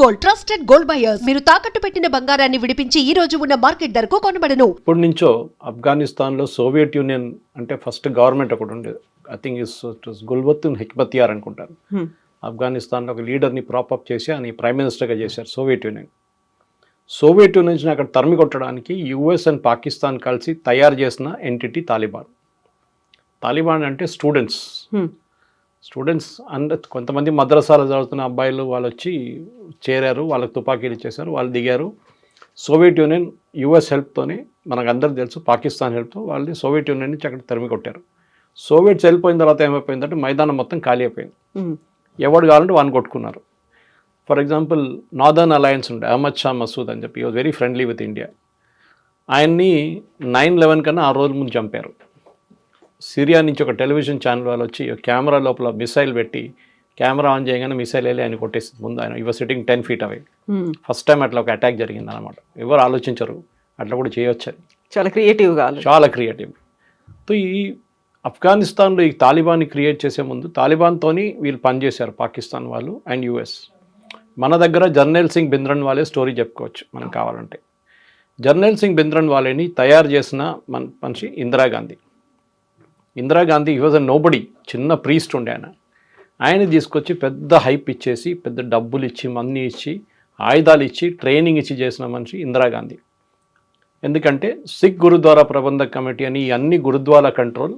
Gold trusted gold buyers. మీరు తాకట్టు పెట్టిన బంగారాన్ని విడిపించి ఈ రోజు ఉన్న మార్కెట్ ధరకు కొనబడను. ఇప్పటి నుంచో ఆఫ్ఘనిస్తాన్లో సోవియట్ యూనియన్ అంటే ఫస్ట్ గవర్నమెంట్ ఒకటి ఉండేది. ఐ థింక్ ఇస్ గుల్బతున్ హెక్మతియార్ అనుకుంటారు. ఆఫ్ఘనిస్తాన్లో ఒక లీడర్ని ప్రాపప్ చేసి ఆయన ప్రైమ్ మినిస్టర్గా చేశారు సోవియట్ యూనియన్. సోవియట్ యూనియన్ నుంచి అక్కడ తరిమి కొట్టడానికి యుఎస్ అండ్ పాకిస్తాన్ కలిసి తయారు చేసిన ఎంటిటీ తాలిబాన్. తాలిబాన్ అంటే స్టూడెంట్స్ అండ్ కొంతమంది మద్రసాలు చదువుతున్న అబ్బాయిలు వాళ్ళు వచ్చి చేరారు, వాళ్ళకి తుపాకీలు ఇచ్చేశారు, వాళ్ళు దిగారు. సోవియట్ యూనియన్ యుఎస్ హెల్ప్తోనే, మనకు అందరికి తెలుసు, పాకిస్తాన్ హెల్ప్తో వాళ్ళని సోవియట్ యూనియన్ నుంచి అక్కడ తరిమి కొట్టారు. సోవియట్స్ వెళ్ళిపోయిన తర్వాత ఏమైపోయిందంటే మైదానం మొత్తం ఖాళీ అయిపోయింది. ఎవడు కావాలంటే వాడిని కొట్టుకున్నారు. ఫర్ ఎగ్జాంపుల్ నార్దర్న్ అలయన్స్ ఉండే అహ్మద్ షా మసూద్ అని చెప్పి was very friendly with India. ఆయన్ని 9/11 కన్నా 6 రోజుల ముందు చంపారు. సిరియా నుంచి ఒక టెలివిజన్ ఛానల్ వాళ్ళు వచ్చి కెమెరా లోపల మిసైల్ పెట్టి కెమెరా ఆన్ చేయగానే మిసైల్ వెళ్ళి ఆయన కొట్టేసింది. ముందు ఆయన ఇవర్ సిట్టింగ్ 10 feet అవే. ఫస్ట్ టైం అట్లా ఒక అటాక్ జరిగింది అనమాట. ఎవరు ఆలోచించరు అట్లా కూడా చేయొచ్చు. చాలా క్రియేటివ్గా, చాలా క్రియేటివ్. సో ఈ ఆఫ్ఘనిస్తాన్లో ఈ తాలిబాన్ని క్రియేట్ చేసే ముందు తాలిబాన్తోని వీళ్ళు పనిచేశారు పాకిస్తాన్ వాళ్ళు అండ్ యుఎస్. మన దగ్గర జర్నైల్ సింగ్ భింద్రన్ వాళ్ళే స్టోరీ చెప్పుకోవచ్చు మనం కావాలంటే. జర్నైల్ సింగ్ భింద్రన్ వాళ్ళని తయారు చేసిన మనిషి Indira Gandhi. Indira Gandhi he was a nobody, చిన్న ప్రీస్ట్ ఉండే ఆయన తీసుకొచ్చి పెద్ద హైప్ ఇచ్చేసి పెద్ద డబ్బులు ఇచ్చి మనీ ఇచ్చి ఆయుధాలు ఇచ్చి ట్రైనింగ్ ఇచ్చి చేసిన మనిషి ఇందిరాగాంధీ. ఎందుకంటే సిక్ గురుద్వారా ప్రబంధక్ కమిటీ అని ఈ అన్ని గురుద్వారా కంట్రోల్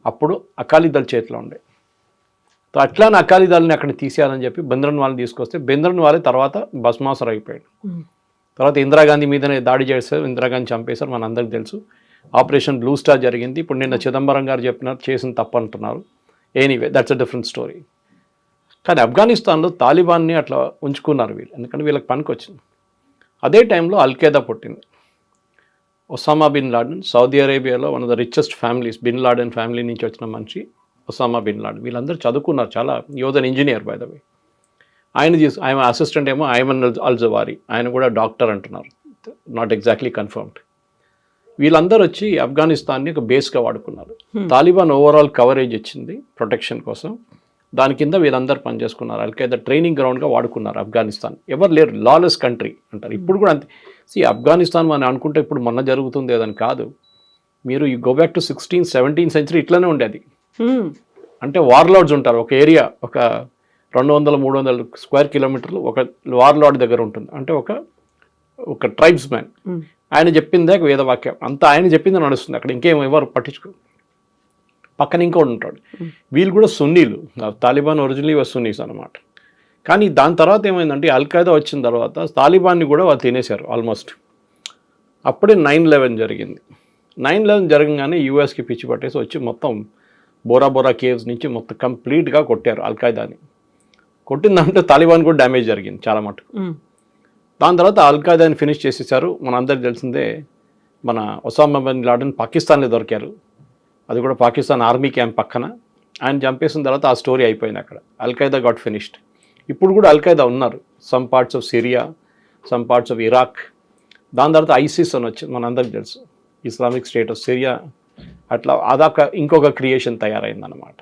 అప్పుడు అకాలీదళ్ చేతిలో ఉండే. సో అట్లానే అకాలీదళని అక్కడ తీసేయాలని చెప్పి భింద్రన్ వాళ్ళని తీసుకొస్తే భింద్రన్ వాళ్ళే తర్వాత భస్మాసురు అయిపోయాడు. తర్వాత ఇందిరాగాంధీ మీదనే దాడి చేస్తారు, ఇందిరాగాంధీ చంపేశారు, మన అందరికి తెలుసు. ఆపరేషన్ బ్లూ స్టార్ జరిగింది. ఇప్పుడు నిన్న చిదంబరం గారు చెప్పినారు చేసిన తప్పు అంటున్నారు. Anyway that's a different story. కానీ ఆఫ్ఘనిస్తాన్లో తాలిబాన్ని అట్లా ఉంచుకున్నారు వీళ్ళు, ఎందుకంటే వీళ్ళకి పనికి వచ్చింది. అదే టైంలో అల్ఖైదా పుట్టింది. ఒసామా బిన్ లాడెన్ సౌదీ అరేబియాలో one of the richest families, bin Laden family నుంచి వచ్చిన మనిషి ఒసామా బిన్ లాడెన్. వీళ్ళందరూ చదువుకున్నారు, చాలా యువజన్ ఇంజనీర్ బై ద వే. ఆయన అసిస్టెంట్ ఏమో ఐమన్ అల్ జవారీ, ఆయన కూడా డాక్టర్ అంటున్నారు, నాట్ ఎగ్జాక్ట్లీ కన్ఫర్మ్డ్. వీళ్ళందరూ వచ్చి ఆఫ్ఘనిస్తాన్ని ఒక బేస్గా వాడుకున్నారు. తాలిబాన్ ఓవరాల్ కవరేజ్ ఇచ్చింది ప్రొటెక్షన్ కోసం, దాని కింద వీళ్ళందరూ పనిచేసుకున్నారు. అల్ఖైదా ట్రైనింగ్ గ్రౌండ్గా వాడుకున్నారు ఆఫ్ఘనిస్తాన్. ఎవరు లేరు, లాలెస్ కంట్రీ అంటారు. ఇప్పుడు కూడా అంతే. ఆఫ్ఘనిస్తాన్ మనం అనుకుంటే ఇప్పుడు మొన్న జరుగుతుంది అదని కాదు. మీరు ఈ go back to 16th 17th century ఇట్లనే ఉండేది. అంటే వార్లార్డ్స్ ఉంటారు, ఒక ఏరియా ఒక 200-300 square kilometers ఒక వార్లార్డ్ దగ్గర ఉంటుంది. అంటే ఒక ట్రైబ్స్ మ్యాన్, ఆయన చెప్పిందే వేదవాక్యం అంతా, ఆయన చెప్పింది నడుస్తుంది అక్కడ. ఇంకేం ఎవరు పట్టించుకో. పక్కన ఇంకోటి ఉంటాడు. వీళ్ళు కూడా సున్నీలు, తాలిబాన్ ఒరిజినలీ సున్నీస్ అనమాట. కానీ దాని తర్వాత ఏమైందంటే అల్ఖైదా వచ్చిన తర్వాత తాలిబాన్ని కూడా వాళ్ళు తినేశారు ఆల్మోస్ట్. అప్పుడే 9/11 జరిగింది. 9/11 జరగగానే యూఎస్కి పిచ్చి పట్టేసి వచ్చి మొత్తం బోరా కేవ్స్ నుంచి మొత్తం కంప్లీట్గా కొట్టారు అల్ఖైదాని. కొట్టిందంటే తాలిబాన్ కూడా డ్యామేజ్ జరిగింది చాలా మటుకు. దాని తర్వాత అల్ఖైదాని ఫినిష్ చేసేసారు. మనందరికి తెలిసిందే, మన ఒసామా బిన్ లాడెన్ పాకిస్తాన్లో దొరికారు. అది కూడా పాకిస్తాన్ ఆర్మీ క్యాంప్ పక్కన. ఆయన చంపేసిన తర్వాత ఆ స్టోరీ అయిపోయింది అక్కడ. Al-Qaeda got finished. ఇప్పుడు కూడా అల్ఖైదా ఉన్నారు, some parts of Syria, some parts of Iraq. దాని తర్వాత ఐసిస్ అని వచ్చింది, మనందరికి తెలుసు, ఇస్లామిక్ స్టేట్ ఆఫ్ సిరియా. అట్లా అదొక ఇంకొక క్రియేషన్ తయారైందన్నమాట.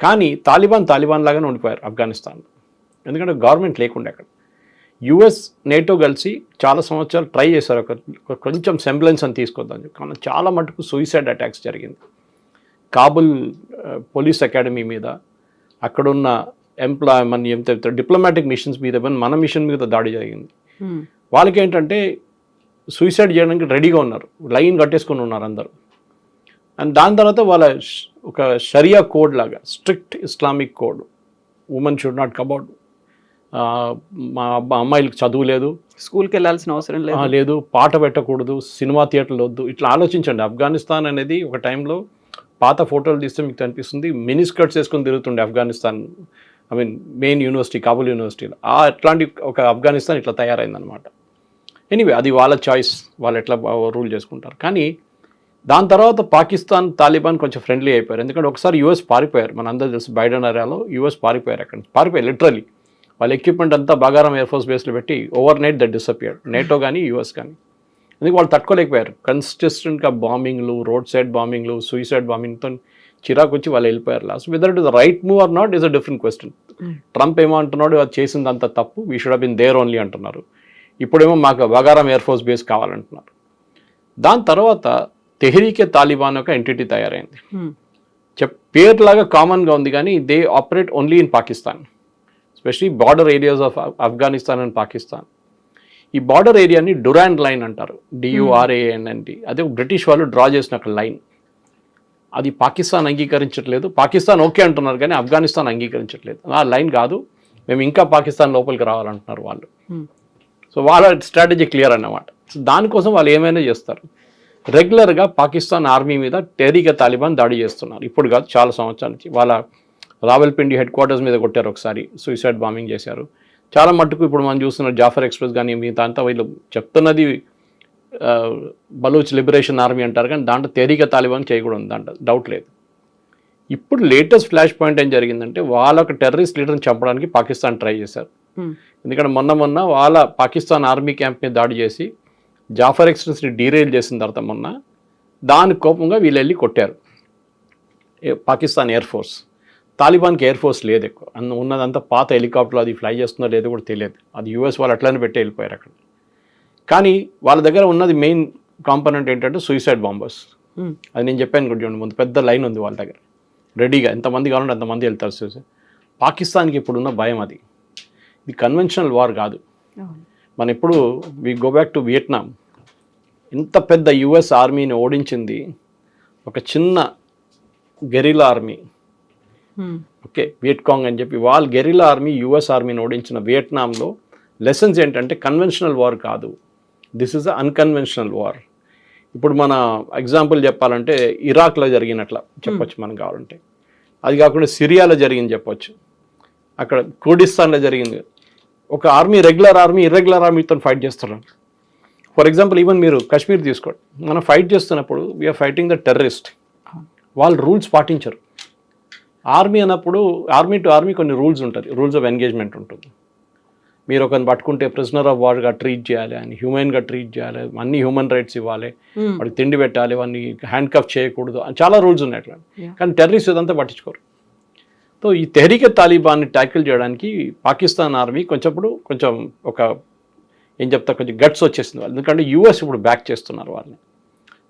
కానీ తాలిబాన్ లాగానే ఉండిపోయారు ఆఫ్ఘనిస్తాన్లో, ఎందుకంటే గవర్నమెంట్ లేకుండా అక్కడ. యుఎస్ నేటో కలిసి చాలా సంవత్సరాలు ట్రై చేశారు కొంచెం సెంబ్లెన్స్ అని తీసుకొద్దాం. కానీ చాలా మటుకు సూసైడ్ అటాక్స్ జరిగింది. కాబుల్ పోలీస్ అకాడమీ మీద, అక్కడున్న డిప్లొమాటిక్ మిషన్స్ మీద, మన మిషన్ మీద దాడి జరిగింది. వాళ్ళకి ఏంటంటే సూసైడ్ చేయడానికి రెడీగా ఉన్నారు, లైన్ కట్టేసుకొని ఉన్నారు అందరూ. అండ్ దాని తర్వాత వాళ్ళ ఒక షరియా కోడ్ లాగా, strict Islamic code, women should not come out, మా అమ్మాయిలకు చదువు లేదు, స్కూల్కి వెళ్ళాల్సిన అవసరం లేదు, పాట పెట్టకూడదు, సినిమా థియేటర్లు వద్దు. ఇట్లా ఆలోచించండి. ఆఫ్ఘనిస్తాన్ అనేది ఒక టైంలో పాత ఫోటోలు తీస్తే మీకు అనిపిస్తుంది మినీ స్కర్ట్స్ వేసుకొని తిరుగుతుండే ఆఫ్ఘనిస్తాన్. మెయిన్ యూనివర్సిటీ, కాబుల్ యూనివర్సిటీలో అట్లాంటి ఒక ఆఫ్ఘనిస్తాన్ ఇట్లా తయారైందనమాట. ఎనీవే అది వాళ్ళ చాయిస్, వాళ్ళు ఎట్లా రూల్ చేసుకుంటారు. కానీ దాని తర్వాత పాకిస్తాన్ తాలిబాన్ కొంచెం ఫ్రెండ్లీ అయిపోయారు. ఎందుకంటే ఒకసారి యూఎస్ పారిపోయారు, మన అందరూ తెలుసు, బైడెన్ ఏరియాలో యూఎస్ పారిపోయారు. అక్కడ పారిపోయారు లిటరలీ. వాళ్ళ ఎక్విప్మెంట్ అంతా బాగారం ఎయిర్ ఫోర్స్ బేస్లో పెట్టి overnight that disappeared. NATO కానీ యూఎస్ కానీ. ఎందుకు వాళ్ళు తట్టుకోలేకపోయారు. కన్సిస్టెంట్గా బాంబింగ్లు, రోడ్ సైడ్ బాంబింగ్లు, సూసైడ్ బాంబింగ్తో చిరాకు వచ్చి వాళ్ళు వెళ్ళిపోయారు last. Whether it is the right move or not is a different question. Trump ఏమో అంటున్నాడు అది చేసిందంత తప్పు, we should have been there only అంటున్నారు. ఇప్పుడేమో మాకు వగారం ఎయిర్ ఫోర్స్ బేస్ కావాలంటున్నారు. దాని తర్వాత తెహ్రీకే తాలిబాన్ ఒక ఎంటిటీ తయారైంది. పేర్లాగా కామన్గా ఉంది కానీ they operate only in Pakistan, especially border areas of Afghanistan and Pakistan. ఈ బార్డర్ ఏరియాని డురాండ్ లైన్ అంటారు, DURAND. అదే బ్రిటిష్ వాళ్ళు డ్రా చేసిన ఒక లైన్. అది పాకిస్తాన్ అంగీకరించట్లేదు. పాకిస్తాన్ ఓకే అంటున్నారు కానీ ఆఫ్ఘనిస్తాన్ అంగీకరించట్లేదు. ఆ లైన్ కాదు, మేము ఇంకా పాకిస్తాన్ లోపలికి రావాలంటున్నారు వాళ్ళు. సో వాళ్ళ స్ట్రాటజీ క్లియర్ అన్నమాట. సో దానికోసం వాళ్ళు ఏమైనా చేస్తారు. రెగ్యులర్గా పాకిస్తాన్ ఆర్మీ మీద తెహ్రీకే తాలిబాన్ దాడి చేస్తున్నారు. ఇప్పుడు కాదు, చాలా సంవత్సరాల నుంచి. వాళ్ళ రావల్పిండి హెడ్ క్వార్టర్స్ మీద కొట్టారు ఒకసారి, సూసైడ్ బాంబింగ్ చేశారు. చాలా మట్టుకు ఇప్పుడు మనం చూస్తున్న జాఫర్ ఎక్స్ప్రెస్ కానీ మిగతా అంతా వీళ్ళు చెప్తున్నది బలూచ్ లిబరేషన్ ఆర్మీ అంటారు కానీ దాంట్లో తెహ్రీకే తాలిబాన్ చేయకూడదు, దాంట్లో డౌట్ లేదు. ఇప్పుడు లేటెస్ట్ ఫ్లాష్ పాయింట్ ఏం జరిగిందంటే వాళ్ళ ఒక టెర్రరిస్ట్ లీడర్ని చంపడానికి పాకిస్తాన్ ట్రై చేశారు. ఎందుకంటే మొన్న వాళ్ళ పాకిస్తాన్ ఆర్మీ క్యాంప్ మీద దాడి చేసి జాఫర్ ఎక్స్ప్రెస్ని డీరైల్ చేసిన తర్వాత దాని కోపంగా వీళ్ళు వెళ్ళి కొట్టారు పాకిస్తాన్ ఎయిర్ ఫోర్స్. తాలిబాన్కి ఎయిర్ ఫోర్స్ లేదు ఎక్కువ, ఉన్నదంతా పాత హెలికాప్టర్లు, అది ఫ్లై చేస్తుందో లేదో కూడా తెలియదు. అది US వాళ్ళు అట్లనే పెట్టి వెళ్ళిపోయారు అక్కడ. కానీ వాళ్ళ దగ్గర ఉన్నది మెయిన్ కాంపోనెంట్ ఏంటంటే సూసైడ్ బాంబర్స్. అది నేను చెప్పాను కూడా చూడండి, ముందు పెద్ద లైన్ ఉంది వాళ్ళ దగ్గర రెడీగా, ఎంతమంది కావాలంటే అంతమంది వెళ్తారు సూసైడ్. పాకిస్తాన్కి ఇప్పుడున్న భయం అది. ఇది కన్వెన్షనల్ వార్ కాదు. మనం ఇప్పుడు we go back to Vietnam. ఇంత పెద్ద US ఆర్మీని ఓడించింది ఒక చిన్న గెరిలా ఆర్మీ, ఓకే, వియట్కాంగ్ అని చెప్పి. వాళ్ళ గెరిలా ఆర్మీ US ఆర్మీని ఓడించిన వియట్నాంలో లెసన్స్ ఏంటంటే కన్వెన్షనల్ వార్ కాదు, this is a unconventional war. ఇప్పుడు మన ఎగ్జాంపుల్ చెప్పాలంటే ఇరాక్లో జరిగినట్లా చెప్పొచ్చు మనం కావాలంటే. అది కాకుండా సిరియాలో జరిగింది చెప్పొచ్చు, అక్కడ కుర్డిస్తాన్లో జరిగింది. ఒక ఆర్మీ రెగ్యులర్ ఆర్మీ ఇర్రెగ్యులర్ ఆర్మీతో ఫైట్ చేస్తున్నారు. ఫర్ ఎగ్జాంపుల్ ఈవెన్ మీరు కాశ్మీర్ తీసుకోండి, మనం ఫైట్ చేస్తున్నప్పుడు వీఆర్ ఫైటింగ్ ద టెర్రరిస్ట్. వాళ్ళు రూల్స్ పాటించరు. ఆర్మీ అన్నప్పుడు ఆర్మీ టు ఆర్మీ కొన్ని రూల్స్ ఉంటుంది, రూల్స్ ఆఫ్ ఎంగేజ్మెంట్ ఉంటుంది. మీరు ఒకరిని పట్టుకుంటే ప్రిజనర్ ఆఫ్ వార్గా ట్రీట్ చేయాలి, అని హ్యూమన్గా ట్రీట్ చేయాలి, అన్ని హ్యూమన్ రైట్స్ ఇవ్వాలి, వాడికి తిండి పెట్టాలి, వాడిని హ్యాండ్ కఫ్ చేయకూడదు, చాలా రూల్స్ ఉన్నాయి అట్లా. కానీ టెర్రరిస్ట్ ఇదంతా పట్టించుకోరు. సో ఈ తెహ్రీకే తాలిబాన్ని ట్యాకిల్ చేయడానికి పాకిస్తాన్ ఆర్మీ కొంచెం ఒక ఏం చెప్తా కొంచెం గట్స్ వచ్చేసింది వాళ్ళు. ఎందుకంటే US ఇప్పుడు బ్యాక్ చేస్తున్నారు వాళ్ళని.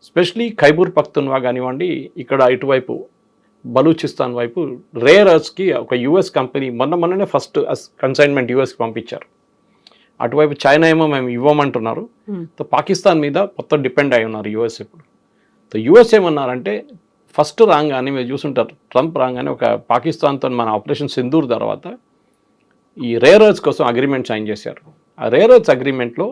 స్పెషలీ ఖైబర్ పఖ్తూన్వా కానివ్వండి, ఇక్కడ ఇటువైపు బలూచిస్తాన్ వైపు రేర్ ఎర్త్స్కి ఒక US కంపెనీ మొన్ననే ఫస్ట్ కన్సైన్మెంట్ USకి పంపించారు. అటువైపు చైనా ఏమో మేము ఇవ్వమంటున్నారు. సో పాకిస్తాన్ మీద మొత్తం డిపెండ్ అయి ఉన్నారు US ఇప్పుడు. సో US ఏమన్నారంటే ఫస్ట్ రాగానే మీరు చూసుంటారు, ట్రంప్ రాగానే ఒక పాకిస్తాన్తో మన ఆపరేషన్ సింధూర్ తర్వాత ఈ రేర్ ఎర్త్స్ కోసం అగ్రిమెంట్ సైన్ చేశారు. ఆ రేర్ ఎర్త్స్ అగ్రిమెంట్లో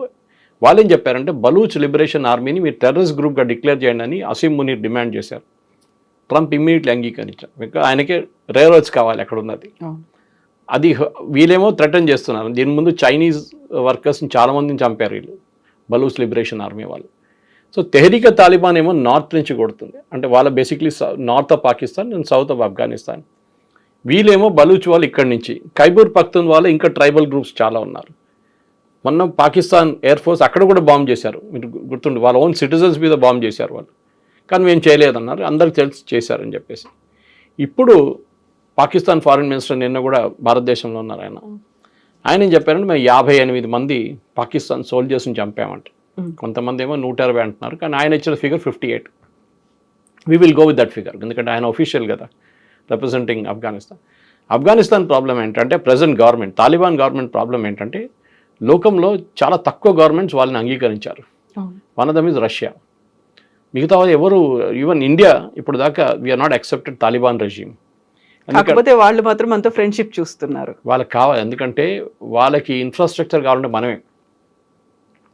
వాళ్ళు ఏం చెప్పారంటే బలూచ్ లిబరేషన్ ఆర్మీని మీరు టెర్రరిస్ట్ గ్రూప్గా డిక్లేర్ చేయండి అని అసీం మునీర్ డిమాండ్ చేశారు. ట్రంప్ ఇమ్మీడియట్లీ అంగీకరించారు. ఇంకా ఆయనకే రేర్ ఎర్త్స్ కావాలి అక్కడ ఉన్నది. అది వీళ్ళేమో థ్రెటన్ చేస్తున్నారు. దీని ముందు చైనీస్ వర్కర్స్ని చాలామందిని చంపారు వీళ్ళు, బలూచ్ లిబరేషన్ ఆర్మీ వాళ్ళు. సో తెహ్రీకే తాలిబాన్ ఏమో నార్త్ నుంచి కొడుతుంది, అంటే వాళ్ళ basically north of Pakistan and south of Afghanistan. వీళ్ళేమో బలూచ్ వాళ్ళు ఇక్కడి నుంచి, ఖైబర్ పఖ్తూన్ వాళ్ళు ఇంకా ట్రైబల్ గ్రూప్స్ చాలా ఉన్నారు. మొన్న పాకిస్తాన్ ఎయిర్ ఫోర్స్ అక్కడ కూడా బాంబ్ చేశారు, మీరు గుర్తుండి, వాళ్ళ ఓన్ సిటిజన్స్ మీద బాంబ్ చేశారు వాళ్ళు. కానీ మేము చేయలేదన్నారు, అందరికి తెలిసి చేశారని చెప్పేసి. ఇప్పుడు పాకిస్తాన్ ఫారిన్ మినిస్టర్ నిన్న కూడా భారతదేశంలో ఉన్నారు ఆయన ఏం చెప్పారంటే మేము 58 మంది పాకిస్తాన్ సోల్జర్స్ని చంపామంట. కొంతమంది ఏమో 120 అంటున్నారు, కానీ ఆయన ఇచ్చిన figure 58. We will go with that figure, ఎందుకంటే ఆయన ఒఫీషియల్ కదా రిప్రజెంటింగ్ ఆఫ్ఘనిస్తాన్ ప్రాబ్లం ఏంటంటే present government, Taliban government problem ఏంటంటే లోకంలో చాలా తక్కువ గవర్నమెంట్స్ వాళ్ళని అంగీకరించారు. One of them is Russia. మిగతా వాళ్ళు ఎవరు, ఈవెన్ ఇండియా ఇప్పుడు దాకా we are not accepted Taliban regime. కాకపోతే వాళ్ళు మాత్రం మనతో ఫ్రెండ్షిప్ చూస్తున్నారు. వాళ్ళకి కావాలి, ఎందుకంటే వాళ్ళకి ఇన్ఫ్రాస్ట్రక్చర్ కావాలంటే మనమే,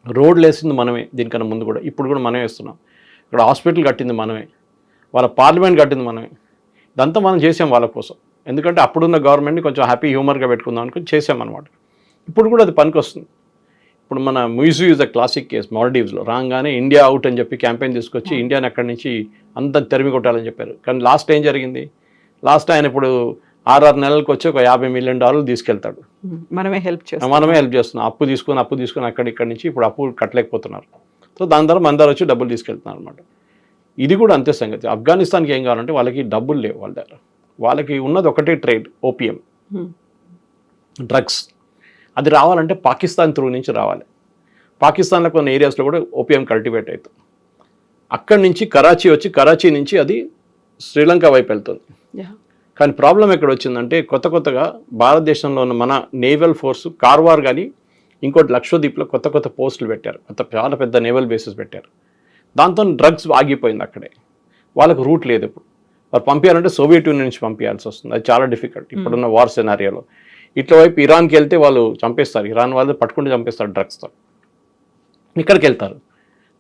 రోడ్లు వేసింది మనమే, దీనికన్నా ముందు కూడా ఇప్పుడు కూడా మనమే వేస్తున్నాం. ఇక్కడ హాస్పిటల్ కట్టింది మనమే, వాళ్ళ పార్లమెంట్ కట్టింది మనమే. ఇదంతా మనం చేసాం వాళ్ళ కోసం, ఎందుకంటే అప్పుడున్న గవర్నమెంట్ని కొంచెం హ్యాపీ హ్యూమర్గా పెట్టుకుందాం అనుకుని చేసామన్నమాట. ఇప్పుడు కూడా అది పనికి వస్తుంది. ఇప్పుడు మన మ్యూజియూ ఇస్ ద క్లాసిక్ కేస్. మాల్డీవ్స్లో రాగానే ఇండియా అవుట్ అని చెప్పి క్యాంపెయిన్ తీసుకొచ్చి ఇండియాని అక్కడి నుంచి అంతా తెరిమి కొట్టాలని చెప్పారు. కానీ లాస్ట్ ఏం జరిగింది, లాస్ట్ ఆయన ఇప్పుడు 6 నెలలకు వచ్చి ఒక $50 మిలియన్ తీసుకెళ్తాడు. మనమే హెల్ప్ చేస్తున్నాం. అప్పు తీసుకొని ఇక్కడి నుంచి ఇప్పుడు అప్పు కట్టలేకపోతున్నారు. సో దాని ద్వారా మన దగ్గర వచ్చి డబ్బులు తీసుకెళ్తున్నారు అనమాట. ఇది కూడా అంతే సంగతి. ఆఫ్ఘనిస్తాన్కి ఏం కావాలంటే వాళ్ళకి డబ్బులు లేవు వాళ్ళ దగ్గర. వాళ్ళకి ఉన్నది ఒకటే ట్రేడ్, ఓపియం. డ్రగ్స్. అది రావాలంటే పాకిస్తాన్ త్రూ నుంచి రావాలి. పాకిస్తాన్లో కొన్ని ఏరియాస్లో కూడా ఓపియం కల్టివేట్ అవుతుంది. అక్కడి నుంచి కరాచీ వచ్చి కరాచీ నుంచి అది శ్రీలంక వైపు వెళ్తుంది. కానీ ప్రాబ్లం ఎక్కడ వచ్చిందంటే కొత్తగా భారతదేశంలో ఉన్న మన నేవల్ ఫోర్సు కార్వార్ కానీ ఇంకోటి లక్షద్వీప్లో కొత్త పోస్టులు పెట్టారు, చాలా పెద్ద నేవల్ బేసెస్ పెట్టారు. దాంతో డ్రగ్స్ ఆగిపోయింది అక్కడే. వాళ్ళకు రూట్ లేదు. ఇప్పుడు వారు పంపించాలంటే సోవియట్ యూనియన్ నుంచి పంపించాల్సి వస్తుంది. అది చాలా డిఫికల్ట్ ఇప్పుడున్న వార్ సెనారియోలో. ఇట్లా వైపు ఇరాన్కి వెళ్తే వాళ్ళు చంపేస్తారు, ఇరాన్ వాళ్ళు పట్టుకుంటే చంపేస్తారు డ్రగ్స్తో. ఇక్కడికి వెళ్తారు,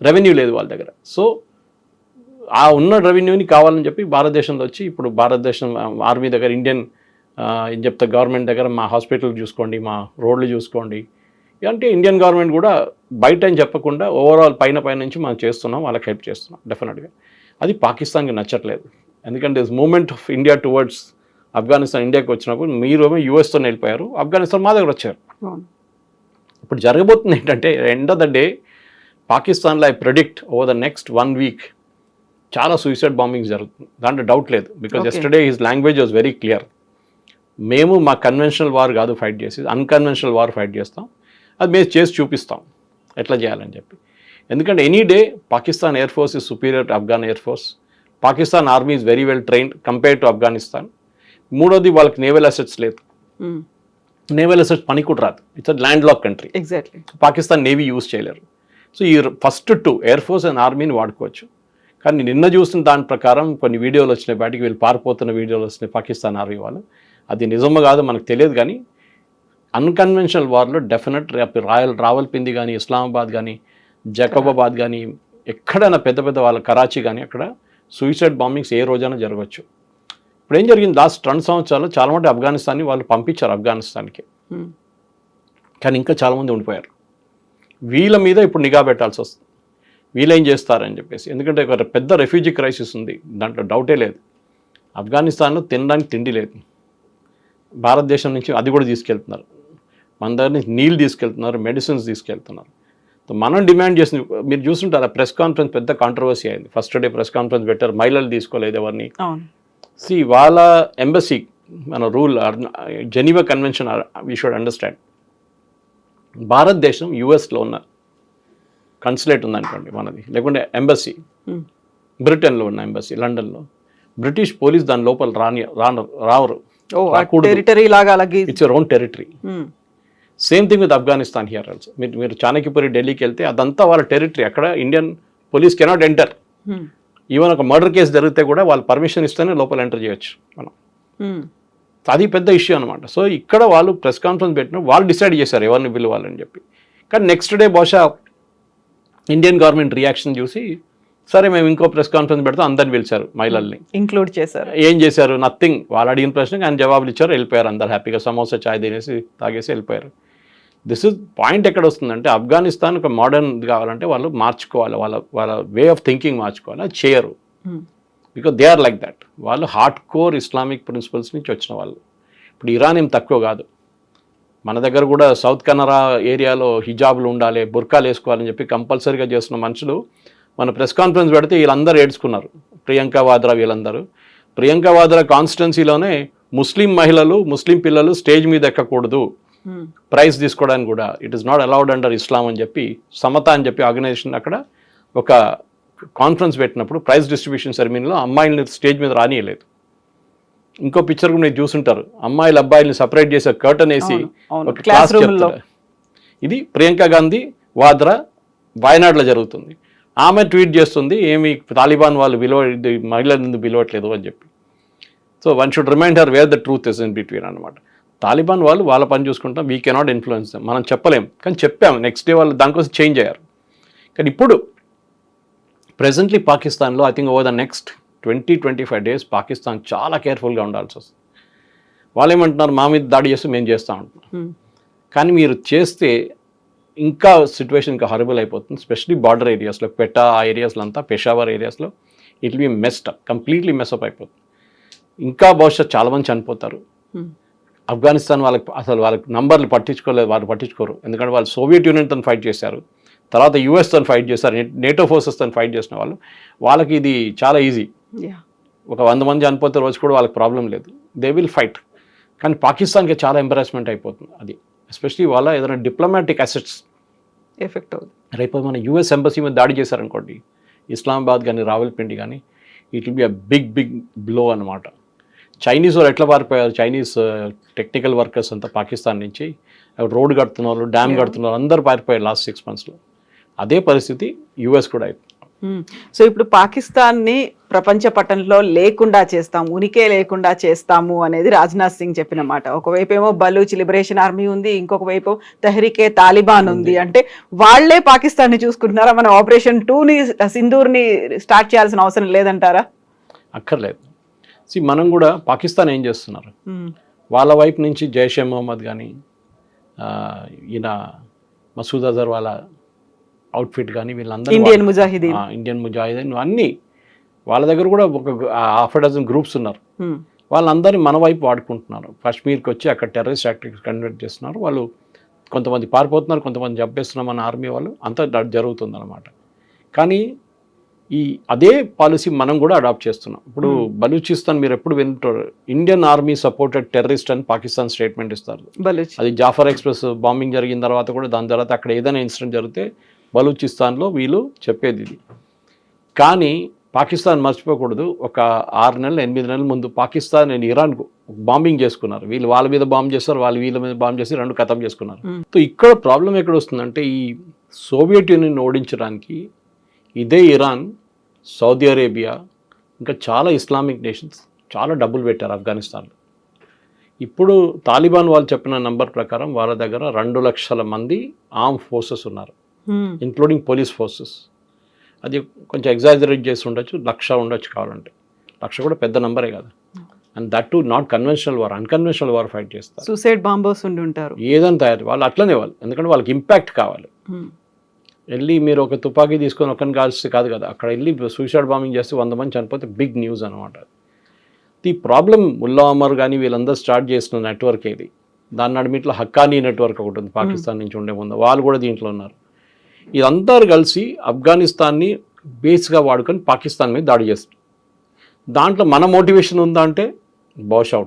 రెవెన్యూ లేదు వాళ్ళ దగ్గర. సో ఆ ఉన్న రెవెన్యూని కావాలని చెప్పి భారతదేశంలో వచ్చి ఇప్పుడు భారతదేశం ఆర్మీ దగ్గర ఇండియన్ ఏం చెప్తా గవర్నమెంట్ దగ్గర మా హాస్పిటల్ చూసుకోండి, మా రోడ్లు చూసుకోండి అంటే ఇండియన్ గవర్నమెంట్ కూడా బయట అని చెప్పకుండా ఓవరాల్ పైన నుంచి మనం చేస్తున్నాం, వాళ్ళకి హెల్ప్ చేస్తున్నాం డెఫినెట్గా. అది పాకిస్తాన్కి నచ్చట్లేదు. ఎందుకంటే moment of India towards Afghanistan ఇండియాకి వచ్చినప్పుడు మీరేమో యూఎస్తో వెళ్ళిపోయారు, ఆఫ్ఘనిస్తాన్ మా దగ్గర వచ్చారు. ఇప్పుడు జరగబోతుంది ఏంటంటే ఎండ్ ఆఫ్ ద డే పాకిస్తాన్లో I predict over the next 1 week చాలా సూసైడ్ బాంబింగ్స్ జరుగుతుంది, దాంట్లో డౌట్ లేదు. Because yesterday his language was very clear. మేము మా కన్వెన్షనల్ వార్ కాదు ఫైట్ చేసి, అన్కన్వెన్షనల్ వార్ ఫైట్ చేస్తాం, అది మేము చేసి చూపిస్తాం ఎట్లా చేయాలని చెప్పి. ఎందుకంటే any day Pakistan air force is superior to Afghan air force. Pakistan army is very well trained compare to Afghanistan. మూడోది వాళ్ళకి నేవల్ అసెట్స్ లేదు, నేవల్ అసెట్స్ పని కూడా రాదు. It's a land lock country. Exactly. Pakistan navy use చేయలేరు. సో ఈ ఫస్ట్ 2 ఎయిర్ ఫోర్స్ అండ్ ఆర్మీని వాడుకోవచ్చు. కానీ నిన్న చూసిన దాని ప్రకారం కొన్ని వీడియోలు వచ్చినాయి బయటికి, వీళ్ళు పారిపోతున్న వీడియోలు వచ్చినాయి పాకిస్తాన్ ఆర్మీ వాళ్ళు. అది నిజమో కాదో మనకు తెలియదు, కానీ అన్కన్వెన్షనల్ వార్లో డెఫినెట్ రావల్పిండి కానీ ఇస్లామాబాద్ కానీ జకోబాబాద్ కానీ ఎక్కడైనా పెద్ద వాళ్ళ కరాచీ కానీ అక్కడ సూసైడ్ బాంబింగ్స్ ఏ రోజైనా జరగవచ్చు. ఇప్పుడు ఏం జరిగింది, లాస్ట్ 2 సంవత్సరాలు చాలామంది ఆఫ్ఘనిస్తాన్ని వాళ్ళు పంపించారు ఆఫ్ఘనిస్తాన్కి, కానీ ఇంకా చాలామంది ఉండిపోయారు. వీళ్ళ మీద ఇప్పుడు నిఘా పెట్టాల్సి వస్తుంది, వీళ్ళేం చేస్తారని చెప్పేసి. ఎందుకంటే ఒక పెద్ద రెఫ్యూజీ క్రైసిస్ ఉంది, దాంట్లో డౌటే లేదు. ఆఫ్ఘనిస్తాన్లో తినడానికి తిండి లేదు, భారతదేశం నుంచి అది కూడా తీసుకెళ్తున్నారు, మన దగ్గర నుంచి నీళ్ళు తీసుకెళ్తున్నారు, మెడిసిన్స్ తీసుకెళ్తున్నారు. మనం డిమాండ్ చేసింది మీరు చూస్తుంటారు, ప్రెస్ కాన్ఫరెన్స్ పెద్ద కాంట్రవర్సీ అయింది. ఫస్ట్ డే ప్రెస్ కాన్ఫరెన్స్ పెట్టారు, మహిళలు తీసుకోలేదు ఎవరిని. వాళ్ళ ఎంబసీ మన rule Geneva convention we should understand. భారతదేశం యుఎస్లో ఉన్న కన్సులేట్ ఉందనుకోండి మనది, లేకుంటే ఎంబసీ బ్రిటన్లో ఉన్న ఎంబసీ లండన్లో, బ్రిటిష్ పోలీస్ దాని లోపల రావరు. It's your own territory. Same thing with Afghanistan here also. మీరు చాణక్యపురి ఢిల్లీకి వెళ్తే అదంతా వాళ్ళ టెరిటరీ, అక్కడ Indian police can't enter. Even ఒక మర్డర్ కేసు జరిగితే కూడా వాళ్ళు పర్మిషన్ ఇస్తేనే లోపల ఎంటర్ చేయొచ్చు మనం. అది పెద్ద ఇష్యూ అనమాట. సో ఇక్కడ వాళ్ళు ప్రెస్ కాన్ఫరెన్స్ పెట్టిన వాళ్ళు డిసైడ్ చేశారు ఎవరిని పిలవాలని చెప్పి. కానీ నెక్స్ట్ డే బహుశా ఇండియన్ గవర్నమెంట్ రియాక్షన్ చూసి సరే మేము ఇంకో ప్రెస్ కాన్ఫరెన్స్ పెడతాం, అందరిని పిలిచారు, మహిళల్ని ఇంక్లూడ్ చేశారు. ఏం చేశారు, నథింగ్. వాళ్ళు అడిగిన ప్రశ్నకి ఆయన జవాబులు ఇచ్చారు, వెళ్ళిపోయారు. అందరు హ్యాపీగా సమోసా చాయ్ తినేసి తాగేసి వెళ్ళిపోయారు. దిస్ ఇస్ పాయింట్ ఎక్కడ వస్తుందంటే ఆఫ్ఘనిస్తాన్ ఒక మోడర్న్ కావాలంటే వాళ్ళు మార్చుకోవాలి, వాళ్ళ వే ఆఫ్ థింకింగ్ మార్చుకోవాలి. అది చేయరు, because they are like that. వాళ్ళు హార్డ్ కోర్ ఇస్లామిక్ ప్రిన్సిపల్స్ నుంచి వచ్చిన వాళ్ళు. ఇప్పుడు ఇరాన్ ఏం తక్కువ కాదు, మన దగ్గర కూడా సౌత్ కెనరా ఏరియాలో హిజాబ్లు ఉండాలి, బుర్కాలు వేసుకోవాలని చెప్పి కంపల్సరీగా చేస్తున్న మనుషులు మన ప్రెస్ కాన్ఫరెన్స్ పెడితే వీళ్ళందరూ ఏడ్చుకున్నారు. ప్రియాంక వాద్రా వీళ్ళందరూ. ప్రియాంక వాద్రా కాన్స్టిట్యున్సీలోనే ముస్లిం మహిళలు ముస్లిం పిల్లలు స్టేజ్ మీద ఎక్కకూడదు ప్రైజ్ తీసుకోవడానికి కూడా, it is not allowed under Islam అని చెప్పి సమత అని చెప్పి ఆర్గనైజేషన్ అక్కడ ఒక కాన్ఫరెన్స్ పెట్టినప్పుడు ప్రైజ్ డిస్ట్రిబ్యూషన్ సెరమనీలో అమ్మాయిల్ని స్టేజ్ మీద రానియలేదు. ఇంకో పిక్చర్ కూడా మీరు చూసుంటారు, అమ్మాయిలు అబ్బాయిల్ని సపరేట్ చేసే కర్టన్ వేసి ఒక క్లాస్ చెప్తారు. ఇది ప్రియాంక గాంధీ వాద్రా వాయనాడులో జరుగుతుంది. ఆమె ట్వీట్ చేస్తుంది, ఏమి తాలిబాన్ వాళ్ళు మహిళలను పిలవట్లేదు అని చెప్పి. So one should remind her where the truth is in between అనమాట. తాలిబాన్ వాళ్ళు వాళ్ళ పని చూసుకుంటాం, వీ కెనాట్ ఇన్ఫ్లుయెన్స్ దెమ్. మనం చెప్పలేం, కానీ చెప్పాము. నెక్స్ట్ డే వాళ్ళు దానికోసం చేంజ్ అయ్యారు. కానీ ఇప్పుడు ప్రెజెంట్లీ పాకిస్తాన్లో I think over the next 20-25 days Pakistan చాలా కేర్ఫుల్గా ఉండాల్సి వస్తుంది. వాళ్ళు ఏమంటున్నారు, మా మీద దాడి చేస్తే మేము చేస్తూ ఉంటున్నాం. కానీ మీరు చేస్తే ఇంకా సిచ్యువేషన్ ఇంకా హారబుల్ అయిపోతుంది. స్పెషలీ బార్డర్ ఏరియాస్లో, క్వెటా ఆ ఏరియాస్లో అంతా, పెషావర్ ఏరియాస్లో it will B messed up, completely mess up అయిపోతుంది. ఇంకా బహుశా చాలామంది చనిపోతారు. ఆఫ్ఘనిస్తాన్ వాళ్ళకి నంబర్లు పట్టించుకోలేదు, వాళ్ళు పట్టించుకోరు. ఎందుకంటే వాళ్ళు సోవియట్ యూనియన్తో ఫైట్ చేశారు, తర్వాత యుఎస్తో ఫైట్ చేశారు, నేటో ఫోర్సెస్తో ఫైట్ చేసిన వాళ్ళకి ఇది చాలా ఈజీ. ఒక 100 మంది చనిపోతే రోజు కూడా వాళ్ళకి ప్రాబ్లం లేదు, దే విల్ ఫైట్. కానీ పాకిస్తాన్కి చాలా ఎంబరాస్మెంట్ అయిపోతుంది అది, ఎస్పెషలీ వాళ్ళ ఏదైనా డిప్లొమాటిక్ అసెట్స్ ఎఫెక్ట్ అవుతుంది. రేపు మన యూఎస్ ఎంబసీ మీద దాడి చేశారనుకోండి, ఇస్లామాబాద్ కానీ రావల్పిండి కానీ, it will be a big blow అనమాట. చైనీస్ వాళ్ళు ఎట్లా పారిపోయారు, చైనీస్ టెక్నికల్ వర్కర్స్ అంతా పాకిస్తాన్ నుంచి రోడ్ కడుతున్నారు, డ్యామ్ కడుతున్నారు, అందరు పారిపోయారు లాస్ట్ 6 monthsలో. అదే పరిస్థితి యూఎస్ కూడా అయిపోయింది. సో ఇప్పుడు పాకిస్తాన్ని ప్రపంచ పటంలో లేకుండా చేస్తాం, ఉనికే లేకుండా చేస్తాము అనేది రాజ్నాథ్ సింగ్ చెప్పిన మాట. ఒకవైపు ఏమో బలూచ్ లిబరేషన్ ఆర్మీ ఉంది, ఇంకొక వైపు తెహ్రీకే తాలిబాన్ ఉంది. అంటే వాళ్లే పాకిస్తాన్ని చూసుకుంటున్నారా? మనం ఆపరేషన్ 2ని సింధూర్ని స్టార్ట్ చేయాల్సిన అవసరం లేదంటారా? అక్కర్లేదు. మనం కూడా పాకిస్తాన్ ఏం చేస్తున్నారు, వాళ్ళ వైపు నుంచి జైషే మొహమ్మద్ కానీ, ఈయన మసూద్ అజర్ వాళ్ళ అవుట్ఫిట్ కానీ, వీళ్ళందరూ ఇండియన్ ముజాహిదీన్ అన్నీ వాళ్ళ దగ్గర కూడా ఒక 6 గ్రూప్స్ ఉన్నారు. వాళ్ళందరినీ మన వైపు వాడుకుంటున్నారు. కాశ్మీర్కి వచ్చి అక్కడ టెర్రరిస్ట్ యాక్టివిటీస్ కండక్ట్ చేస్తున్నారు. వాళ్ళు కొంతమంది పారిపోతున్నారు, కొంతమంది చంపేస్తున్నాం మన ఆర్మీ వాళ్ళు, అంతా జరుగుతుంది అనమాట. కానీ అదే పాలసీ మనం కూడా అడాప్ట్ చేస్తున్నాం. ఇప్పుడు బలూచిస్తాన్ మీరు ఎప్పుడు వింటారు, ఇండియన్ ఆర్మీ సపోర్టెడ్ టెర్రరిస్ట్ అని పాకిస్తాన్ స్టేట్మెంట్ ఇస్తారు. అది జాఫర్ ఎక్స్ప్రెస్ బాంబింగ్ జరిగిన తర్వాత కూడా, దాని తర్వాత అక్కడ ఏదైనా ఇన్సిడెంట్ జరిగితే బలూచిస్తాన్లో వీళ్ళు చెప్పేది ఇది. కానీ పాకిస్తాన్ మర్చిపోకూడదు, ఒక 6 నెలలు 8 నెలల ముందు పాకిస్తాన్ అండ్ ఇరాన్ బాంబింగ్ చేసుకున్నారు. వీళ్ళు వాళ్ళ మీద బాంబ్ చేస్తారు, వాళ్ళు వీళ్ళ మీద బాంబ్ చేసి 2 ఖతం చేసుకున్నారు. సో ఇక్కడ ప్రాబ్లం ఎక్కడ వస్తుందంటే, ఈ సోవియట్ యూనియన్ ఓడించడానికి ఇదే ఇరాన్, సౌదీ అరేబియా, ఇంకా చాలా ఇస్లామిక్ నేషన్స్ చాలా డబ్బులు పెట్టారు ఆఫ్ఘనిస్తాన్లో. ఇప్పుడు తాలిబాన్ వాళ్ళు చెప్పిన నంబర్ ప్రకారం వాళ్ళ దగ్గర 2 లక్షల మంది ఆర్మ్ ఫోర్సెస్ ఉన్నారు, ఇంక్లూడింగ్ పోలీస్ ఫోర్సెస్. అది కొంచెం ఎగ్జాజరేట్ చేసి ఉండొచ్చు, 1,00,000 ఉండొచ్చు కావాలంటే. 1,00,000 కూడా పెద్ద నంబరే కదా. And that to not conventional war, unconventional war fight చేస్తారు. సూసైడ్ బాంబర్స్ ఉండి ఉంటారు, ఏదైనా తయారు వాళ్ళు అట్లనే వాళ్ళు, ఎందుకంటే వాళ్ళకి ఇంపాక్ట్ కావాలి. వెళ్ళి మీరు ఒక తుపాకీ తీసుకొని ఒకరిని కాల్స్తే కాదు కదా, అక్కడ వెళ్ళి సూసైడ్ బాంబింగ్ చేస్తే 100 మంది చనిపోతే బిగ్ న్యూస్ అనమాట. ఈ ప్రాబ్లం ముల్లా అమర్ కానీ వీళ్ళందరూ స్టార్ట్ చేసిన నెట్వర్క్ ఏది, దాని నడిమిట్లో హక్కానీ నెట్వర్క్ ఒకటి ఉంది పాకిస్తాన్ నుంచి ఉండే ముందు, వాళ్ళు కూడా దీంట్లో ఉన్నారు. ఇదంతా కలిసి ఆఫ్ఘనిస్తాన్ని బేస్గా వాడుకొని పాకిస్తాన్ మీద దాడి చేస్తారు. దాంట్లో మన మోటివేషన్ ఉందా అంటే బహుశా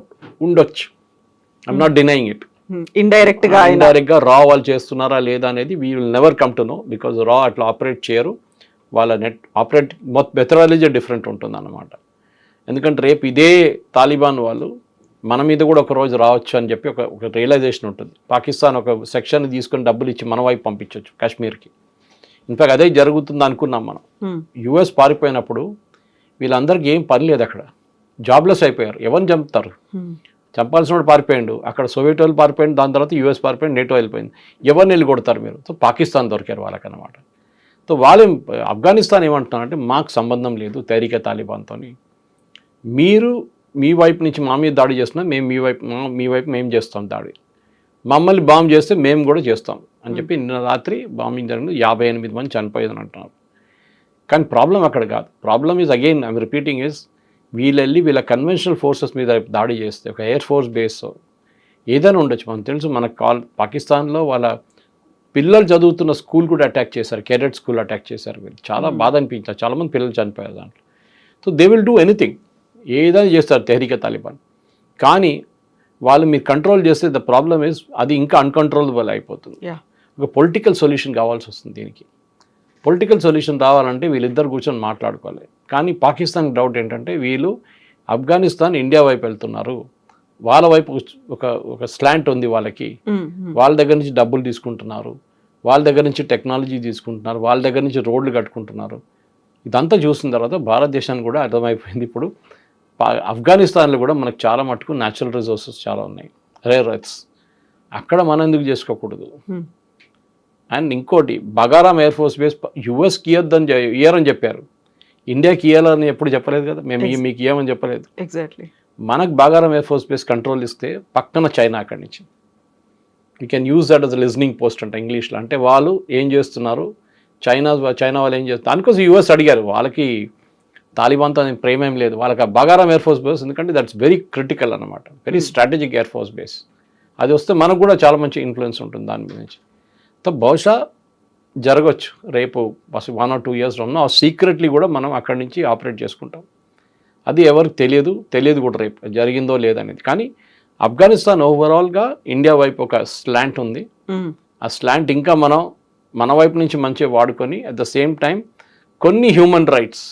ఉండొచ్చు, ఐఎమ్ నాట్ డినయింగ్ ఇట్. ఇండైరెక్ట్గా రా వాళ్ళు చేస్తున్నారా లేదా అనేది we will never come to know, because రా అట్లా ఆపరేట్ చేయరు. వాళ్ళ ఆపరేట్ మెథడాలజీ డిఫరెంట్ ఉంటుంది అన్నమాట. ఎందుకంటే రేపు ఇదే తాలిబాన్ వాళ్ళు మన మీద కూడా ఒక రోజు రావచ్చు అని చెప్పి ఒక రియలైజేషన్ ఉంటుంది. పాకిస్తాన్ ఒక సెక్షన్ తీసుకొని డబ్బులు ఇచ్చి మన వైపు పంపించవచ్చు కాశ్మీర్కి. ఇన్ఫాక్ట్ అదే జరుగుతుంది అనుకున్నాం మనం. యుఎస్ పారిపోయినప్పుడు వీళ్ళందరికీ ఏం పని లేదు, అక్కడ జాబ్లెస్ అయిపోయారు. ఎవరిని చంపుతారు, చంపాల్సిన వాడు పారిపోయాడు, అక్కడ సోవియట్ వాళ్ళు పారిపోయింది, దాని తర్వాత యూఎస్ పారిపోయింది, నేటో వెళ్ళిపోయింది. ఎవరిని వెళ్ళి కొడతారు మీరు? సో పాకిస్తాన్ దొరికారు వాళ్ళకన్నమాట. సో వాళ్ళు ఆఫ్ఘనిస్తాన్ ఏమంటున్నారంటే మాకు సంబంధం లేదు తెహ్రీకే తాలిబాన్తో, మీరు మీ వైపు నుంచి మా మీద దాడి చేస్తున్నా, మేము మీ వైపు మేము చేస్తాం దాడి, మమ్మల్ని బాంబ్ చేస్తే మేము కూడా చేస్తాం అని చెప్పి నిన్న రాత్రి బాంబింగ్ జరిగింది, 58 మంది చనిపోయేదని అంటున్నారు. కానీ ప్రాబ్లం అక్కడ కాదు. Problem is again I'm repeating is వీళ్ళ కన్వెన్షనల్ ఫోర్సెస్ మీద దాడి చేస్తే, ఒక ఎయిర్ ఫోర్స్ బేస్ ఏదైనా ఉండొచ్చు. మనకు తెలుసు, మన పాకిస్తాన్లో వాళ్ళ పిల్లలు చదువుతున్న స్కూల్ కూడా అటాక్ చేశారు, కేడెట్ స్కూల్ అటాక్ చేశారు. వీళ్ళు చాలా బాధ అనిపించారు, చాలామంది పిల్లలు చనిపోయారు దాంట్లో. So they will do anything, ఏదైనా చేస్తారు తెహ్రీకే తాలిబాన్. కానీ వాళ్ళు మీరు కంట్రోల్ చేస్తే ద ప్రాబ్లమ్ ఈజ్ అది ఇంకా అన్కంట్రోలబుల్ అయిపోతుంది. ఒక పొలిటికల్ సొల్యూషన్ కావాల్సి వస్తుంది దీనికి. పొలిటికల్ సొల్యూషన్ రావాలంటే వీళ్ళిద్దరు కూర్చొని మాట్లాడుకోవాలి. కానీ పాకిస్తాన్ డౌట్ ఏంటంటే వీళ్ళు ఆఫ్ఘనిస్తాన్ ఇండియా వైపు వెళ్తున్నారు, వాళ్ళ వైపు ఒక స్లాంట్ ఉంది వాళ్ళకి, వాళ్ళ దగ్గర నుంచి డబ్బులు తీసుకుంటున్నారు, వాళ్ళ దగ్గర నుంచి టెక్నాలజీ తీసుకుంటున్నారు, వాళ్ళ దగ్గర నుంచి రోడ్లు కట్టుకుంటున్నారు. ఇదంతా చూసిన తర్వాత భారతదేశానికి కూడా అర్థమైపోయింది ఇప్పుడు ఆఫ్ఘనిస్తాన్లో కూడా మనకు చాలా మటుకు న్యాచురల్ రిసోర్సెస్ చాలా ఉన్నాయి, రేర్ ఎర్త్స్, అక్కడ మనం ఎందుకు చేసుకోకూడదు. అండ్ ఇంకోటి, బగారాం ఎయిర్ ఫోర్స్ బేస్ యుఎస్కి ఇయ్యరని చెప్పారు, ఇండియాకి ఇయ్యాలని ఎప్పుడు చెప్పలేదు కదా, మేము మీకు ఇయ్యమని చెప్పలేదు. ఎగ్జాక్ట్లీ. మనకు Bagram air force base control ఇస్తే పక్కన చైనా అక్కడి నుంచి we can use that as listening post అంట ఇంగ్లీష్లో. అంటే వాళ్ళు ఏం చేస్తున్నారు, చైనా వాళ్ళు ఏం చేస్తారు, దానికోసం యూఎస్ అడిగారు. వాళ్ళకి తాలిబాన్తో ప్రేమ ఏం లేదు, వాళ్ళకి బగారాం ఎయిర్ ఫోర్స్ బేస్, ఎందుకంటే దట్స్ వెరీ క్రిటికల్ అనమాట, very strategic air force base. అది వస్తే మనకు కూడా చాలా మంచి ఇన్ఫ్లుయెన్స్ ఉంటుంది దాని మీద నుంచి. సో బహుశా జరగవచ్చు రేపు 1 or 2 years ఉన్న సీక్రెట్లీ కూడా మనం అక్కడి నుంచి ఆపరేట్ చేసుకుంటాం. అది ఎవరికి తెలియదు కూడా రేపు జరిగిందో లేదనేది. కానీ ఆఫ్ఘనిస్తాన్ ఓవరాల్గా ఇండియా వైపు ఒక స్లాంట్ ఉంది. ఆ స్లాంట్ ఇంకా మన వైపు నుంచి మంచిగా వాడుకొని అట్ ద సేమ్ టైం కొన్ని హ్యూమన్ రైట్స్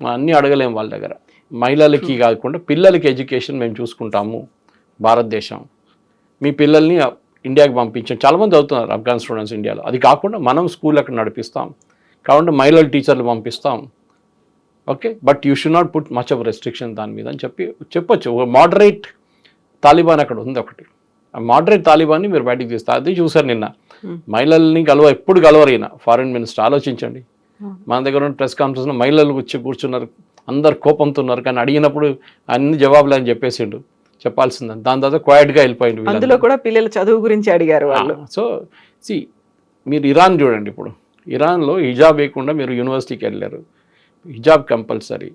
అన్నీ అడగలేము వాళ్ళ దగ్గర. మహిళలకి కాకుండా పిల్లలకి ఎడ్యుకేషన్ మేము చూసుకుంటాము భారతదేశం, మీ పిల్లల్ని ఇండియాకి పంపించాం. చాలామంది చదువుతున్నారు ఆఫ్ఘన్ స్టూడెంట్స్ ఇండియాలో. అది కాకుండా మనం స్కూల్ అక్కడ నడిపిస్తాం, కాబట్టి మహిళల టీచర్లు పంపిస్తాం. Okay, but you should not put much of restriction దాని మీద అని చెప్పొచ్చు. ఒక మోడరేట్ తాలిబాన్ అక్కడ ఉంది ఒకటి. ఆ మోడరేట్ తాలిబాన్ని మీరు బయటికి తీస్తారు. అది చూసారు నిన్న మహిళల్ని ఎప్పుడు కలవరు ఈయన ఫారిన్ మినిస్టర్. ఆలోచించండి, మన దగ్గర ఉన్న ప్రెస్ కాన్ఫరెన్స్లో మహిళలు వచ్చి కూర్చున్నారు, అందరు కోపంతో ఉన్నారు, కానీ అడిగినప్పుడు అన్ని జవాబులు అని చెప్పేసిండు, చెప్పాల్సిందని. దాని తర్వాత క్వైట్గా వెళ్ళిపోయింది. అందులో కూడా పిల్లల చదువు గురించి అడిగారు వాళ్ళు. సో మీరు ఇరాన్ చూడండి. ఇప్పుడు ఇరాన్లో హిజాబ్ వేయకుండా మీరు యూనివర్సిటీకి వెళ్ళారు, హిజాబ్ కంపల్సరీ,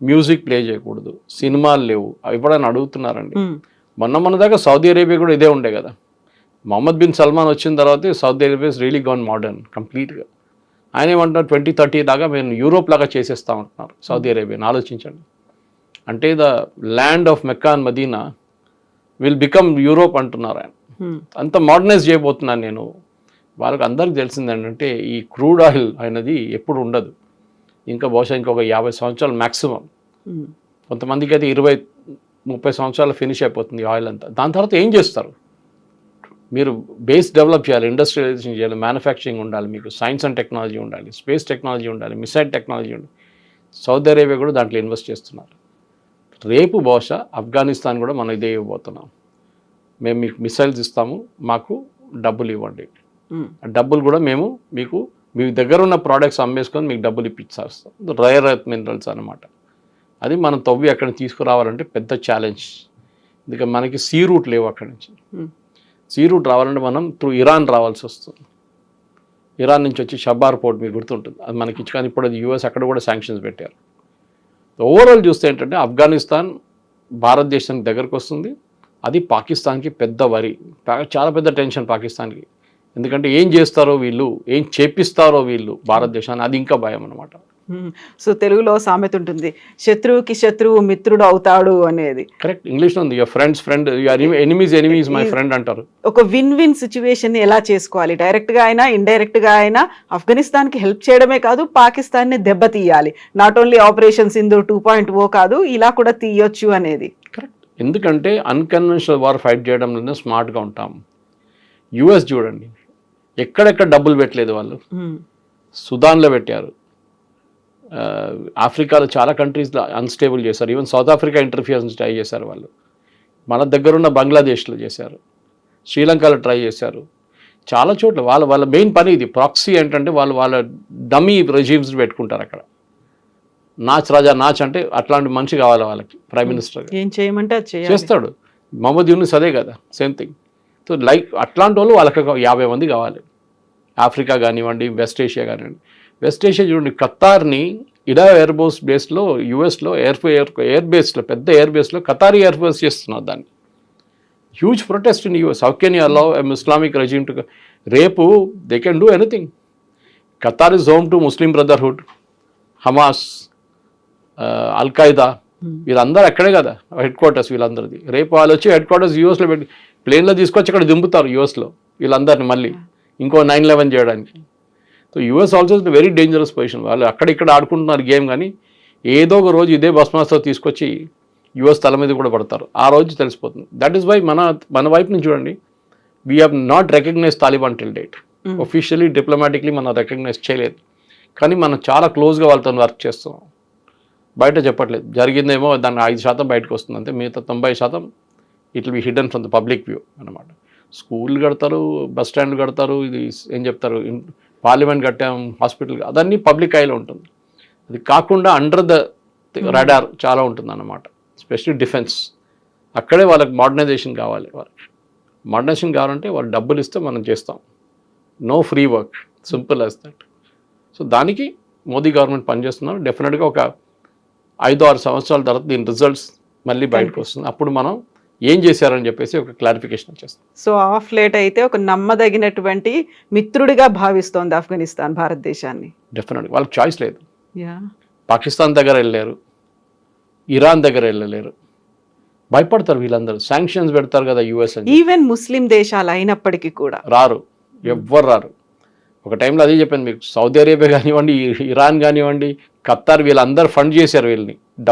మ్యూజిక్ ప్లే చేయకూడదు, సినిమాలు లేవు. అవి ఎప్పుడైనా అడుగుతున్నారండి? మొన్న దాకా సౌదీ అరేబియా కూడా ఇదే ఉండే కదా. మొహమ్మద్ బిన్ సల్మాన్ వచ్చిన తర్వాత Saudi Arabia is really gone modern కంప్లీట్గా. ఆయన ఏమంటున్నారు 2030 దాకా మేము యూరోప్ లాగా చేసేస్తా ఉంటున్నారు సౌదీ అరేబియాని. ఆలోచించండి, అంటే the land of Mecca and Medina will become Europe అంటున్నారు ఆయన. అంత మోడర్నైజ్ చేయబోతున్నాను నేను. వాళ్ళకి అందరికి తెలిసింది ఏంటంటే ఈ క్రూడ్ ఆయిల్ అనేది ఎప్పుడు ఉండదు, ఇంకా బహుశా ఇంకొక 50 సంవత్సరాలు మ్యాక్సిమం. కొంతమందికి అయితే 20-30 సంవత్సరాలు ఫినిష్ అయిపోతుంది ఆయిల్ అంతా. దాని తర్వాత ఏం చేస్తారు? మీరు బేస్ డెవలప్ చేయాలి, ఇండస్ట్రియలైజేషన్ చేయాలి, మ్యానుఫ్యాక్చరింగ్ ఉండాలి, మీకు సైన్స్ అండ్ టెక్నాలజీ ఉండాలి, స్పేస్ టెక్నాలజీ ఉండాలి, మిసైల్ టెక్నాలజీ ఉండాలి. సౌదీ అరేబియా కూడా దాంట్లో ఇన్వెస్ట్ చేస్తున్నారు. రేపు బహుశా ఆఫ్ఘనిస్తాన్ కూడా మనం ఇదే ఇవ్వబోతున్నాం. మేము మీకు మిసైల్స్ ఇస్తాము, మాకు డబ్బులు ఇవ్వండి. ఆ డబ్బులు కూడా మేము మీకు మీ దగ్గర ఉన్న ప్రోడక్ట్స్ అమ్మేసుకొని మీకు డబ్బులు ఇప్పించేస్తాం. రేర్ ఎర్త్ మినరల్స్ అనమాట. అది మనం తవ్వి అక్కడ తీసుకురావాలంటే పెద్ద ఛాలెంజ్. ఎందుకంటే మనకి సీ రూట్ లేవు అక్కడి నుంచి. సీ రూట్ రావాలంటే మనం త్రూ ఇరాన్ రావాల్సి వస్తుంది. ఇరాన్ నుంచి వచ్చి షబార్ పోర్ట్ మీకు గుర్తుంటుంది, అది మనకి ఇచ్చి. కానీ ఇప్పుడు అది యూఎస్ అక్కడ కూడా శాంక్షన్స్ పెట్టారు. ఓవరాల్ చూస్తే ఏంటంటే ఆఫ్ఘనిస్తాన్ భారతదేశానికి దగ్గరకు వస్తుంది. అది పాకిస్తాన్కి పెద్ద వరి, చాలా పెద్ద టెన్షన్ పాకిస్తాన్కి. ఎందుకంటే ఏం చేస్తారో వీళ్ళు, ఏం చేపిస్తారో వీళ్ళు భారతదేశాన్ని, అది ఇంకా భయం అనమాట. సో తెలుగులో సామెత ఉంటుంది, శత్రువుకి శత్రువు మిత్రుడు అవుతాడు అనేది. కరెక్ట్, ఇంగ్లీష్లో ఉంది, your friends friend, your enemies my friend అంటారు. ఒక విన్ విన్ సిచ్యువేషన్ ఎలా చేసుకోవాలి? డైరెక్ట్గా అయినా ఇండైరెక్ట్గా అయినా ఆఫ్ఘనిస్తాన్కి హెల్ప్ చేయడమే కాదు, పాకిస్తాన్ని దెబ్బతీయాలి. నాట్ ఓన్లీ ఆపరేషన్ సింధు 2.0 కాదు, ఇలా కూడా తీయొచ్చు అనేది. కరెక్ట్, ఎందుకంటే అన్కన్వెన్షనల్ వార్ ఫైట్ చేయడంలోనే స్మార్ట్గా ఉంటాం. యుఎస్ చూడండి, ఎక్కడెక్కడ డబ్బులు పెట్టలేదు వాళ్ళు. సుదాన్లో పెట్టారు, ఆఫ్రికాలో చాలా కంట్రీస్లో అన్స్టేబుల్ చేశారు. Even south Africa interference try చేశారు వాళ్ళు. మన దగ్గరున్న బంగ్లాదేశ్లో చేశారు, శ్రీలంకలో ట్రై చేశారు, చాలా చోట్ల. వాళ్ళ మెయిన్ పని ఇది. ప్రాక్సీ ఏంటంటే వాళ్ళ డమ్మీ రెజీమ్స్ పెట్టుకుంటారు అక్కడ. నాచ్ రాజా నాచ్ అంటే అట్లాంటి మనిషి కావాలి వాళ్ళకి, ప్రైమ్ మినిస్టర్ ఏం చేయమంటే చేస్తాడు. మహమ్మద్ యూనిస్ అదే కదా, సేమ్ థింగ్. సో అట్లాంటి వాళ్ళు వాళ్ళకి 50 మంది కావాలి. ఆఫ్రికా కానివ్వండి, వెస్ట్ ఏషియా కానివ్వండి. వెస్ట్ ఏషియా చూడండి, ఖతార్ని ఇడా ఎయిర్ బేస్ బేస్లో యూఎస్లో ఎయిర్ బేస్లో, పెద్ద ఎయిర్ బేస్లో ఖతారీ ఎయిర్ బేస్ చేస్తున్నారు దాన్ని. Huge protest in US. How can you allow Islamic regime to? రేపు they can do anything. Qatar is home to Muslim brotherhood, Hamas, Al Qaeda, వీళ్ళందరూ అక్కడే కదా హెడ్ క్వార్టర్స్ వీళ్ళందరిది. రేపు వాళ్ళు వచ్చి హెడ్ క్వార్టర్స్ యూఎస్లో పెట్టి ప్లేన్లో తీసుకొచ్చి అక్కడ దింపుతారు యూఎస్లో వీళ్ళందరినీ మళ్ళీ ఇంకో 9/11 చేయడానికి. So US also is very dangerous position. వాళ్ళు అక్కడిక్కడ ఆడుకుంటున్నారు గేమ్, కానీ ఏదో ఒక రోజు ఇదే బస్మాస్తో తీసుకొచ్చి యూఎస్ తల మీద కూడా పడతారు. ఆ రోజు తెలిసిపోతుంది. దట్ ఈస్ వై మన వైపు నుంచి చూడండి, we have not recognise Taliban till date. Officially diplomatically మనం రికగ్నైజ్ చేయలేదు, కానీ మనం చాలా క్లోజ్గా వాళ్ళతో వర్క్ చేస్తున్నాం. బయట చెప్పట్లేదు. జరిగిందేమో దాన్ని 5% బయటకు వస్తుంది అంతే. మిగతా 90% it will be hidden from the public view అనమాట. స్కూల్ కడతారు, బస్ స్టాండ్లు కడతారు, ఇది ఏం చెప్తారు, పార్లమెంట్ కట్టాం, హాస్పిటల్, అదన్నీ పబ్లిక్ ఐలో ఉంటుంది. అది కాకుండా అండర్ ద రాడార్ చాలా ఉంటుంది అన్నమాట. స్పెషల్లీ డిఫెన్స్, అక్కడే వాళ్ళకి మోడర్నైజేషన్ కావాలి. వాళ్ళకి మోడర్నైజేషన్ కావాలంటే వాళ్ళు డబ్బులు ఇస్తే మనం చేస్తాం. No free work, simple as that. So దానికి మోదీ గవర్నమెంట్ పనిచేస్తున్నారు. డెఫినెట్గా ఒక 5-6 సంవత్సరాల తర్వాత దీని రిజల్ట్స్ మళ్ళీ బయటకు వస్తుంది. అప్పుడు మనం ఏం చేశారని చెప్పేసి ఒక క్లారిఫికేషన్ వచ్చేస్తుంది. సో ఆఫ్ లేట్ అయితే ఒక నమ్మదగినటువంటి మిత్రుడిగా భావిస్తోంది ఆఫ్ఘనిస్తాన్ భారతదేశాన్ని. డెఫినెట్గా వాళ్ళకి చాయిస్ లేదు. పాకిస్తాన్ దగ్గర వెళ్ళలేరు, ఇరాన్ దగ్గర వెళ్ళలేరు, భయపడతారు వీళ్ళందరూ, శాంక్షన్స్ పెడతారు కదా యుఎస్ అని. ఈవెన్ ముస్లిం దేశాలు అయినప్పటికీ కూడా రారు, ఎవ్వరు రారు. ఒక టైంలో అదే చెప్పాను మీకు, సౌదీ అరేబియా కానివ్వండి, ఇరాన్ కానివ్వండి, ఖత్తర్, వీళ్ళందరూ ఫండ్ చేశారు వీళ్ళని.